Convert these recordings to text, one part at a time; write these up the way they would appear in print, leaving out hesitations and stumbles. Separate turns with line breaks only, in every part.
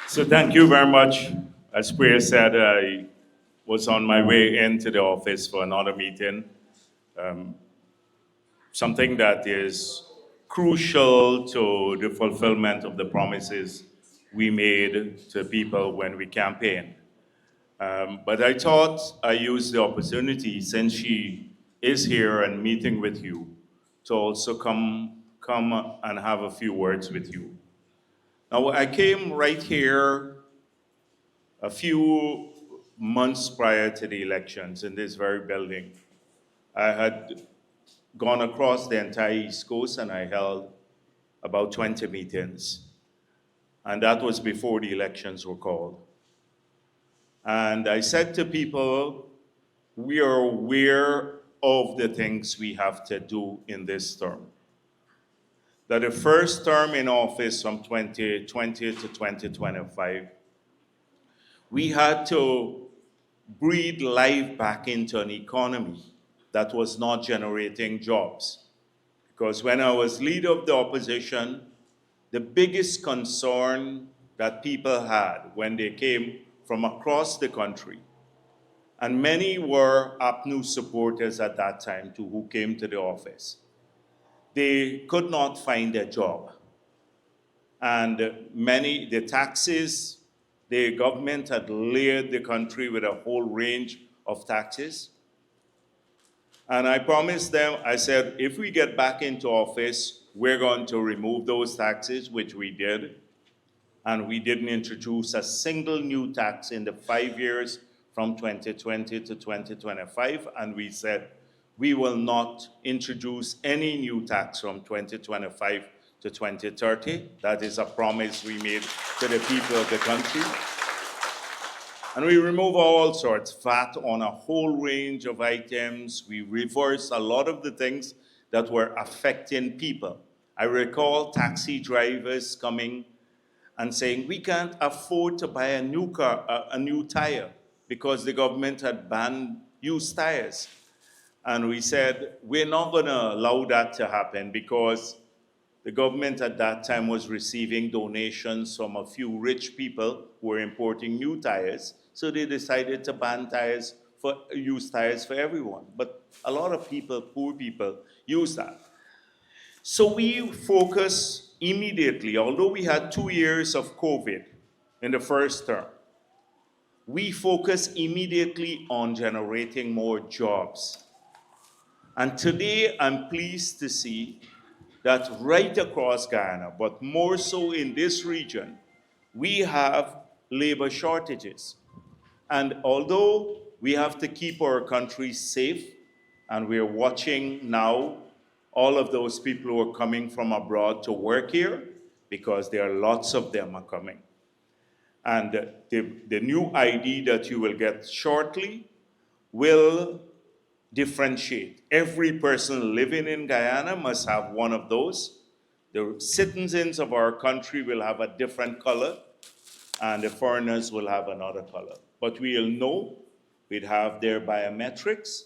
So thank you very much. As Priya said, I was on my way into the office for another meeting, something that is crucial to the fulfillment of the promises we made to people when we campaigned. But I thought I used the opportunity, since she is here and meeting with you, to also come and have a few words with you. Now, I came right here a few months prior to the elections in this very building. I had gone across the entire East Coast and I held about 20 meetings. And that was before the elections were called. And I said to people, we are aware of the things we have to do in this term. That the first term in office from 2020 to 2025, we had to breathe life back into an economy that was not generating jobs. Because when I was leader of the opposition, the biggest concern that people had when they came from across the country, and many were APNU supporters at that time too, who came to the office, they could not find a job. And the taxes, the government had layered the country with a whole range of taxes. And I promised them, I said, if we get back into office, we're going to remove those taxes, which we did. And we didn't introduce a single new tax in the 5 years from 2020 to 2025. And we said, we will not introduce any new tax from 2025 to 2030. That is a promise we made to the people of the country. And we remove all sorts, VAT on a whole range of items. We reverse a lot of the things that were affecting people. I recall taxi drivers coming and saying, we can't afford to buy a new car, a new tire, because the government had banned used tires. And we said, we're not gonna allow that to happen, because the government at that time was receiving donations from a few rich people who were importing new tires. So they decided to ban used tires for everyone. But a lot of people, poor people, use that. So we focus immediately, although we had 2 years of COVID in the first term, we focus immediately on generating more jobs. And today I'm pleased to see that right across Guyana, but more so in this region, we have labor shortages. And although we have to keep our country safe, and we're watching now all of those people who are coming from abroad to work here, because there are lots of them are coming. And the new ID that you will get shortly will differentiate. Every person living in Guyana must have one of those. The citizens of our country will have a different color, and the foreigners will have another color. But we'll know, we'd have their biometrics.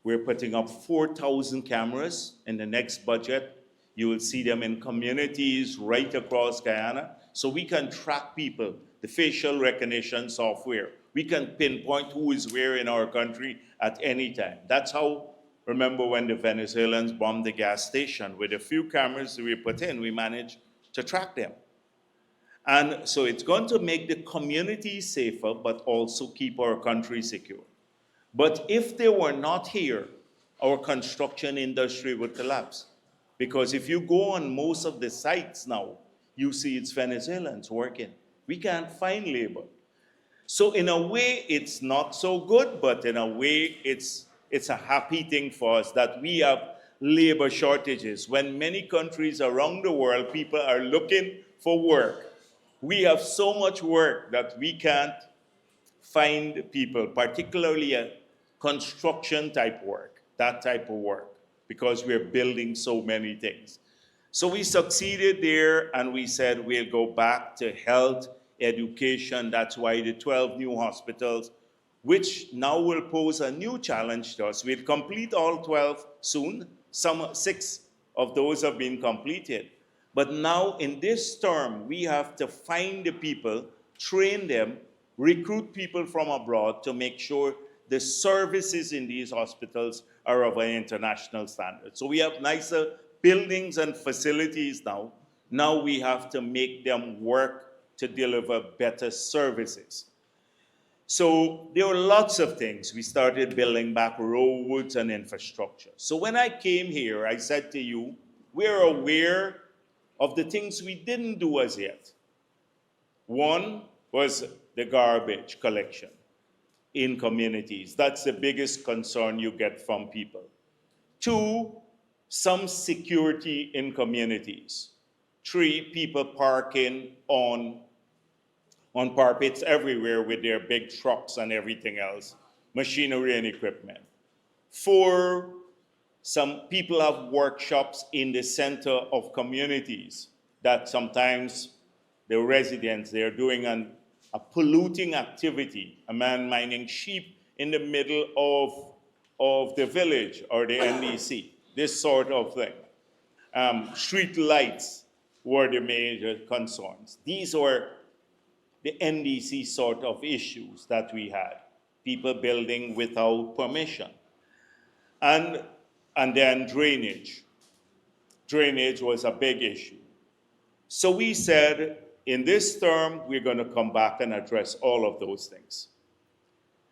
We're putting up 4,000 cameras in the next budget. You will see them in communities right across Guyana. So we can track people, the facial recognition software. We can pinpoint who is where in our country at any time. That's how, remember when the Venezuelans bombed the gas station, with a few cameras we put in, we managed to track them. And so it's going to make the community safer, but also keep our country secure. But if they were not here, our construction industry would collapse. Because if you go on most of the sites now, you see it's Venezuelans working. We can't find labor. So in a way, it's not so good, but in a way, it's a happy thing for us that we have labor shortages. When many countries around the world, people are looking for work, we have so much work that we can't find people, particularly a construction type work, that type of work, because we're building so many things. So we succeeded there, and we said we'll go back to health, education. That's why the 12 new hospitals, which now will pose a new challenge to us. We'll complete all 12 soon. 6 of those have been completed. But now in this term, we have to find the people train them, recruit people from abroad to make sure the services in these hospitals are of an international standard. So we have nicer buildings and facilities now. Now we have to make them work to deliver better services. So there were lots of things. We started building back roads and infrastructure. So when I came here, I said to you, we're aware of the things we didn't do as yet. One was the garbage collection in communities. That's the biggest concern you get from people. Two, some security in communities. Three, people parking on parapets everywhere with their big trucks and everything else, machinery and equipment. Four, some people have workshops in the center of communities that sometimes the residents, they're doing a polluting activity, a man mining sheep in the middle of the village or the NDC, this sort of thing. Street lights were the major concerns. These were the NDC sort of issues that we had, people building without permission. And then drainage. Drainage was a big issue. So we said, in this term, we're going to come back and address all of those things.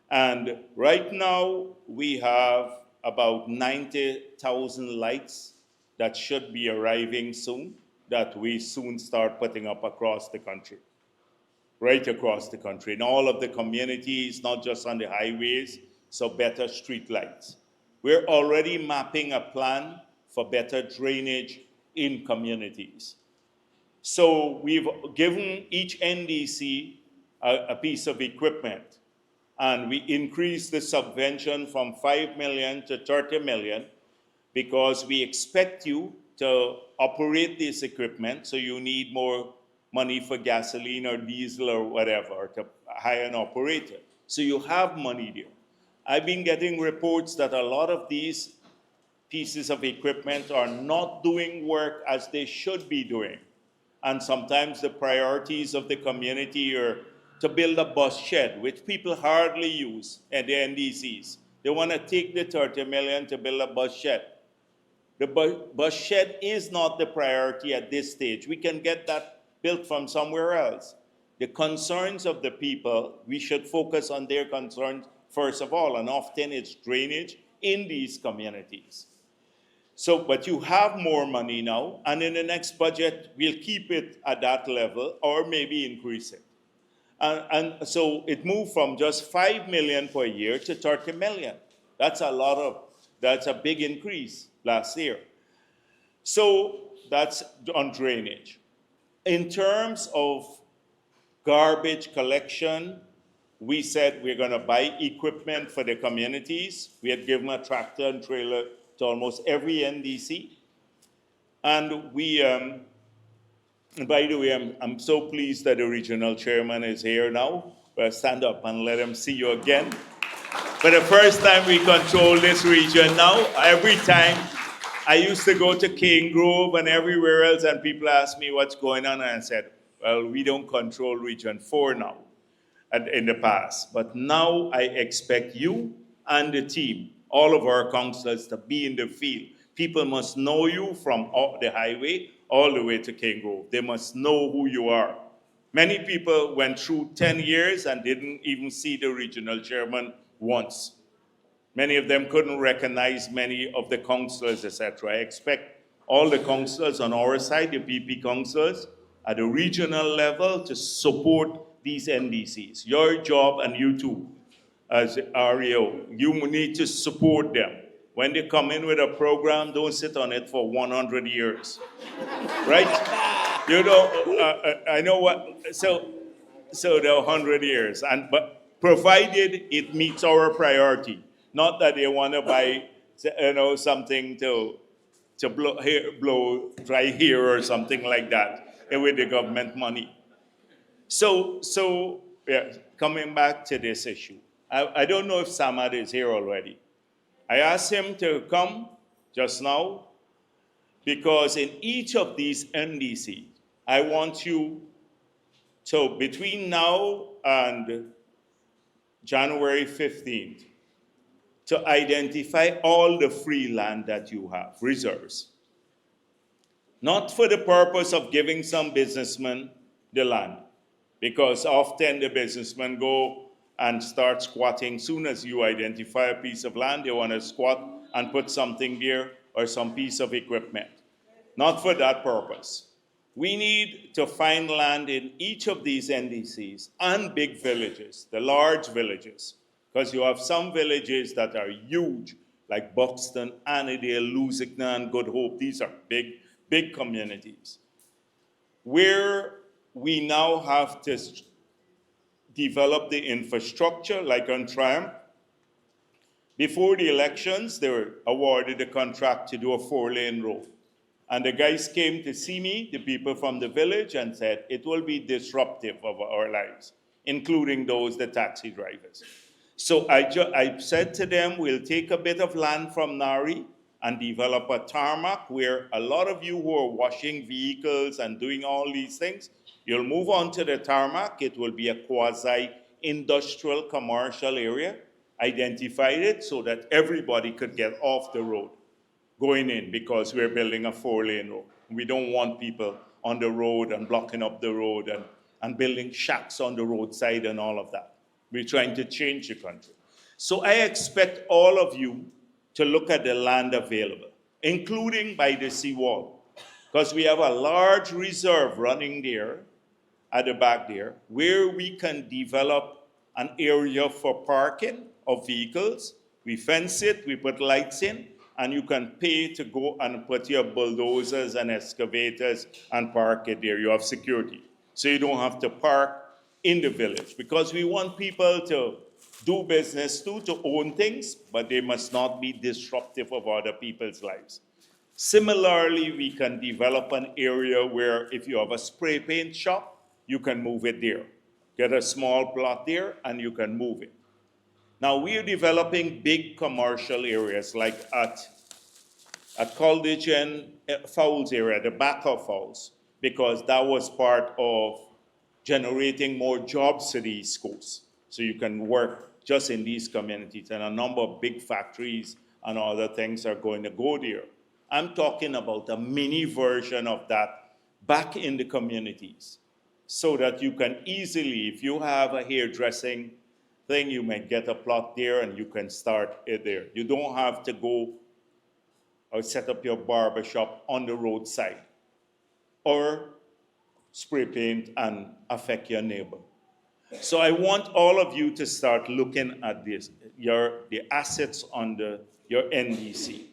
And right now, we have about 90,000 lights that should be arriving soon, that we soon start putting up across the country, right across the country, in all of the communities, not just on the highways, so better street lights. We're already mapping a plan for better drainage in communities. So we've given each NDC a piece of equipment, and we increased the subvention from 5 million to 30 million because we expect you to operate this equipment, so you need more money for gasoline or diesel or whatever to hire an operator. So you have money there. I've been getting reports that a lot of these pieces of equipment are not doing work as they should be doing. And sometimes the priorities of the community are to build a bus shed, which people hardly use at the NDCs. They want to take the 30 million to build a bus shed. The bus shed is not the priority at this stage. We can get that built from somewhere else. The concerns of the people, we should focus on their concerns first of all, and often it's drainage in these communities. So, but you have more money now, and in the next budget, we'll keep it at that level or maybe increase it. And so it moved from just 5 million per year to 30 million. That's a big increase last year. So that's on drainage. In terms of garbage collection, we said we're going to buy equipment for the communities. We had given a tractor and trailer to almost every NDC. And we, and by the way, I'm so pleased that the regional chairman is here now. Well, stand up and let him see you again. For the first time we control this region now. Every time I used to go to Cane Grove and everywhere else, and people ask me what's going on, and I said, well, we don't control Region 4 now, in the past. But now I expect you and the team, all of our councillors, to be in the field. People must know you from the highway all the way to Cane Grove. They must know who you are. Many people went through 10 years and didn't even see the regional chairman once. Many of them couldn't recognize many of the councillors, etc. I expect all the councillors on our side, the PP councillors, at the regional level to support these NDCs. Your job, and you too, as REO, you need to support them. When they come in with a program, don't sit on it for 100 years, right? You know, I know what, so there are 100 years, but provided it meets our priority, not that they want to buy, something to blow dry hair or something like that with the government money. So yeah, coming back to this issue, I don't know if Samad is here already. I asked him to come just now because in each of these NDCs, I want you So between now and January 15th, to identify all the free land that you have, reserves. Not for the purpose of giving some businessman the land, because often the businessmen go and start squatting. Soon as you identify a piece of land, they want to squat and put something there or some piece of equipment. Not for that purpose. We need to find land in each of these NDCs and big villages, the large villages, because you have some villages that are huge, like Buxton, Annandale, Lusignan, Good Hope. These are big, big communities, where we now have to develop the infrastructure, like on Triumph. Before the elections, they were awarded a contract to do a 4-lane road. And the guys came to see me, the people from the village, and said, it will be disruptive of our lives, including those, the taxi drivers. So I said to them, we'll take a bit of land from Nari and develop a tarmac where a lot of you who are washing vehicles and doing all these things, you'll move on to the tarmac. It will be a quasi-industrial commercial area. Identified it so that everybody could get off the road going in, because we're building a 4-lane road. We don't want people on the road and blocking up the road and building shacks on the roadside and all of that. We're trying to change the country. So I expect all of you to look at the land available, including by the seawall, because we have a large reserve running there at the back there, where we can develop an area for parking of vehicles. We fence it, we put lights in, and you can pay to go and put your bulldozers and excavators and park it there. You have security. So you don't have to park in the village, because we want people to do business too, to own things, but they must not be disruptive of other people's lives. Similarly, we can develop an area where if you have a spray paint shop, you can move it there. Get a small plot there and you can move it. Now we are developing big commercial areas like at Colditch and Fowles area, the back of Fowles, because that was part of generating more jobs to the East Coast. So you can work just in these communities, and a number of big factories and other things are going to go there. I'm talking about a mini version of that back in the communities, so that you can easily, if you have a hairdressing thing, you may get a plot there and you can start it there. You don't have to go or set up your barber shop on the roadside or spray paint and affect your neighbor. So I want all of you to start looking at this, the assets under your NDC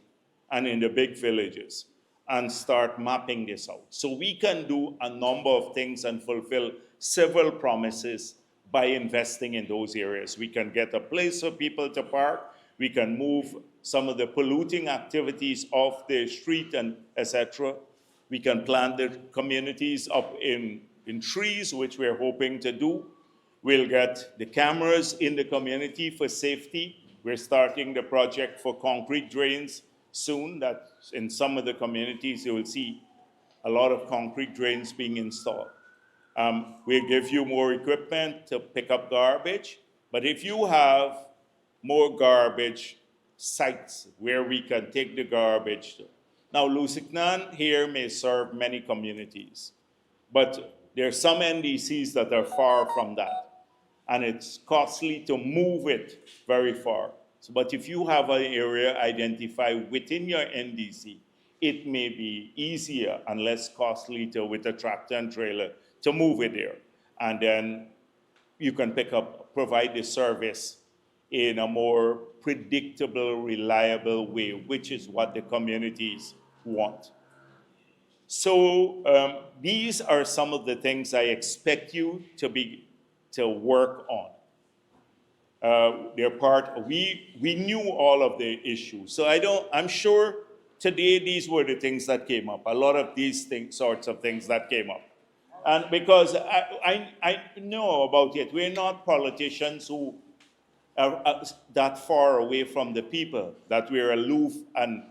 and in the big villages, and start mapping this out. So we can do a number of things and fulfill several promises by investing in those areas. We can get a place for people to park. We can move some of the polluting activities off the street and etc. We can plant the communities up in trees, which we're hoping to do. We'll get the cameras in the community for safety. We're starting the project for concrete drains soon, that in some of the communities you will see a lot of concrete drains being installed. We'll give you more equipment to pick up garbage, but if you have more garbage sites where we can take the garbage to. Now, Lusignan here may serve many communities, but there are some NDCs that are far from that, and it's costly to move it very far. So, but if you have an area identified within your NDC, it may be easier and less costly to, with a tractor and trailer, to move it there. And then you can provide the service in a more predictable, reliable way, which is what the communities want. So these are some of the things I expect you to work on. We knew all of the issues. So I'm sure today these were the things that came up, a lot of these sorts of things that came up. And because I know about it, we're not politicians who are that far away from the people, that we're aloof and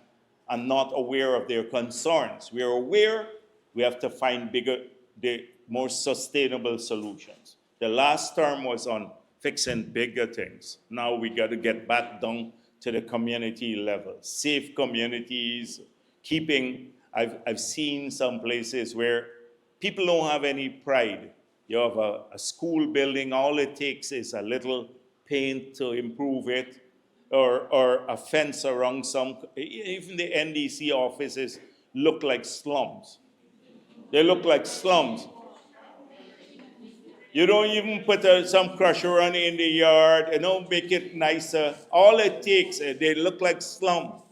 not aware of their concerns. We're aware we have to find the more sustainable solutions. The last term was on fixing bigger things. Now we got to get back down to the community level. Safe communities, I've seen some places where people don't have any pride. You have a school building, all it takes is a little paint to improve it, or a fence around some, even the NDC offices look like slums. They look like slums. You don't even put some crusher on in the yard, make it nicer. All it takes, they look like slums.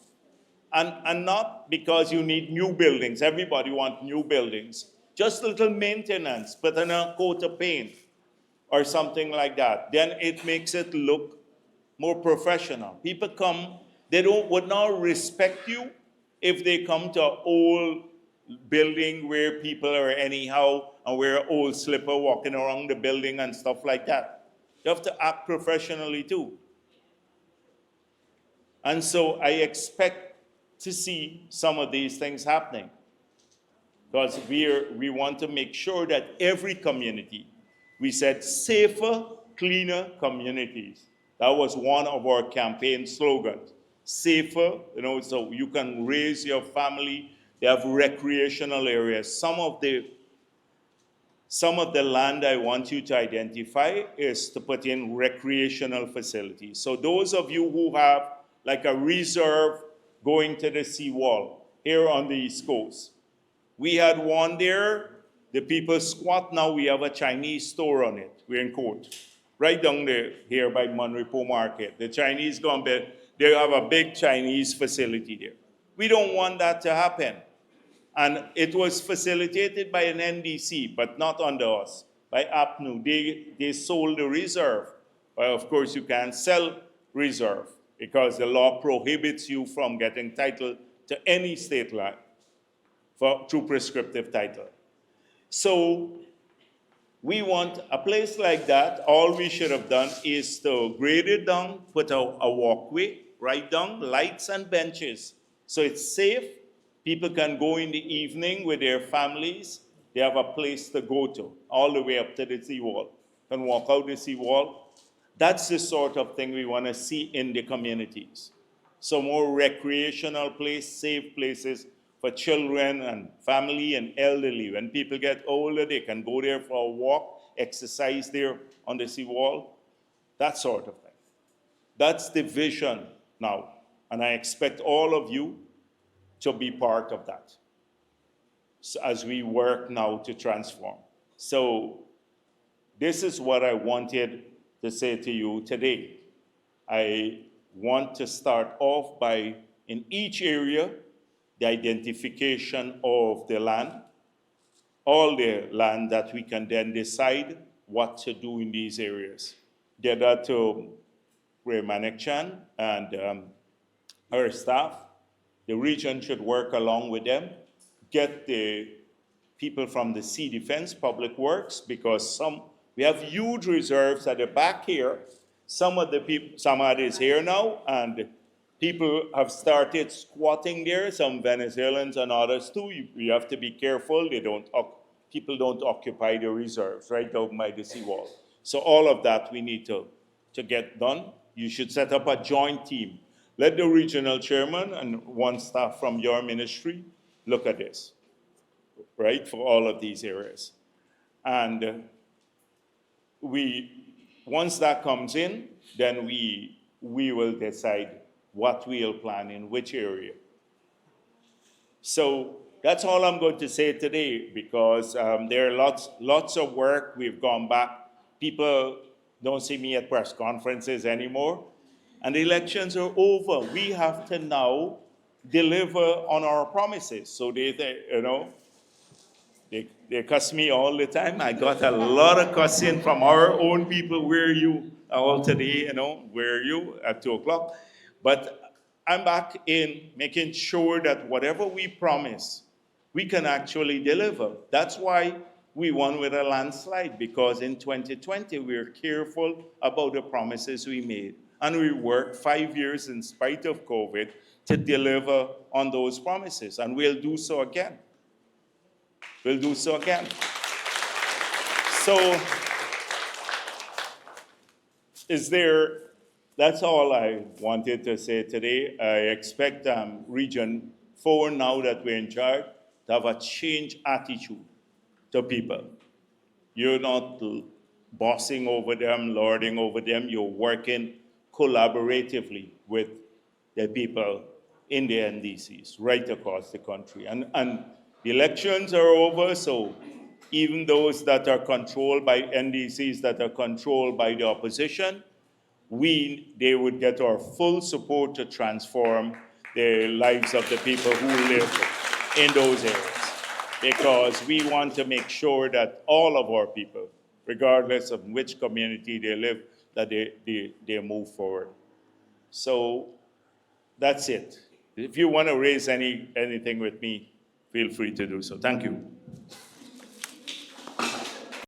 And not because you need new buildings. Everybody wants new buildings. Just little maintenance, put in a coat of paint or something like that. Then it makes it look more professional. People come, would not respect you if they come to an old building where people are anyhow and wear an old slipper walking around the building and stuff like that. You have to act professionally too. And so I expect to see some of these things happening, because we want to make sure that every community, we said safer, cleaner communities. That was one of our campaign slogans. Safer, so you can raise your family. They have recreational areas. Some of the land I want you to identify is to put in recreational facilities. So those of you who have like a reserve going to the seawall here on the East Coast. We had one there, the people squat, now we have a Chinese store on it. We're in court. Right down there, here by Monrepo Market. The Chinese gone there, they have a big Chinese facility there. We don't want that to happen. And it was facilitated by an NDC, but not under us, by APNU. They sold the reserve. Well, of course, you can't sell reserve, because the law prohibits you from getting title to any state land through prescriptive title. So we want a place like that. All we should have done is to grade it down, put a walkway right down, lights and benches. So it's safe. People can go in the evening with their families. They have a place to go to, all the way up to the seawall. Can walk out the seawall. That's the sort of thing we want to see in the communities. So more recreational place, safe places for children and family and elderly. When people get older, they can go there for a walk, exercise there on the seawall, that sort of thing. That's the vision now. And I expect all of you to be part of that, so as we work now to transform. So this is what I wanted to say to you today. I want to start off by, in each area, the identification of the land, all the land that we can then decide what to do in these areas. Get that to Priya Manickchand and her staff. The region should work along with them. Get the people from the Sea Defense, Public Works, because we have huge reserves at the back here. Some of it is here now, and people have started squatting there, some Venezuelans and others too. You have to be careful. People don't occupy the reserves right down by the seawall. So all of that we need to get done. You should set up a joint team. Let the regional chairman and one staff from your ministry look at this, right, for all of these areas. And once that comes in, then we will decide what we'll plan in which area. So that's all I'm going to say today, because there are lots of work. We've gone back. People don't see me at press conferences anymore. And the elections are over. We have to now deliver on our promises. So they cuss me all the time. I got a lot of cussing from our own people. Where are you all today? Where are you at 2 o'clock? But I'm back in making sure that whatever we promise, we can actually deliver. That's why we won with a landslide, because in 2020, we were careful about the promises we made. And we worked 5 years in spite of COVID to deliver on those promises. And we'll do so again. We'll do so again. So, that's all I wanted to say today. I expect Region 4, now that we're in charge, to have a change attitude to people. You're not bossing over them, lording over them. You're working collaboratively with the people in the NDCs right across the country. And the elections are over, so even those that are controlled by NDCs that are controlled by the opposition, they would get our full support to transform the lives of the people who live in those areas. Because we want to make sure that all of our people, regardless of which community they live, that they move forward. So that's it. If you want to raise anything with me, feel free to do so. Thank you.